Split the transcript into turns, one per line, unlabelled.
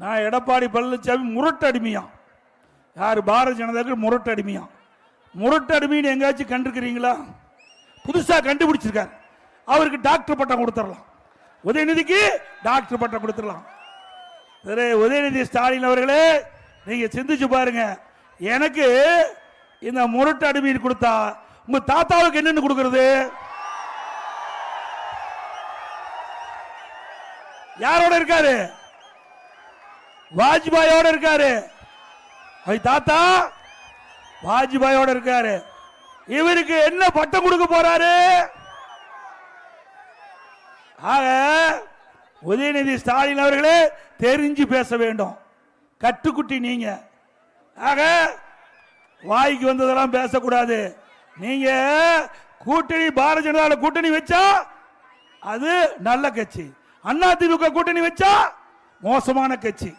நான் எடப்பாடி பழனிசாமி முரட்டு அடிமையாம். யார்? பாரதிய ஜனதாவுக்கு முரட்டு அடிமையாம். முரட்டு அடிமைன்னு எங்கேயாச்சும் கண்டிருக்கிறீங்களா? புதுசா கண்டுபிடிச்சிருக்காரு. அவருக்கு டாக்டர் பட்டம் கொடுத்துடலாம். உதயநிதிக்கு டாக்டர் பட்டம் கொடுத்துடலாம். உதயநிதி ஸ்டாலின் அவர்களே, நீங்க சிந்திச்சு பாருங்க. எனக்கு இந்த முரட்டு அடிமை கொடுத்தா உங்க தாத்தாவுக்கு என்னன்னு கொடுக்கிறது? யாரோட இருக்காரு? வாஜ்பாயோட இருக்காரு. தாத்தா வாஜ்பாயோட இருக்காரு. இவருக்கு என்ன பட்டம் கொடுக்க போறாரு? ஆக உதயநிதி ஸ்டாலின் அவர்களே தெரிஞ்சு பேச வேண்டும். கட்டுக்குட்டி நீங்க. ஆக வாய்க்கு வந்ததெல்லாம் பேசக்கூடாது. நீங்க கூட்டணி பாரதிய ஜனதா கூட்டணி வச்சா அது நல்ல கட்சி, அதிமுக கூட்டணி வச்சா மோசமான கட்சி.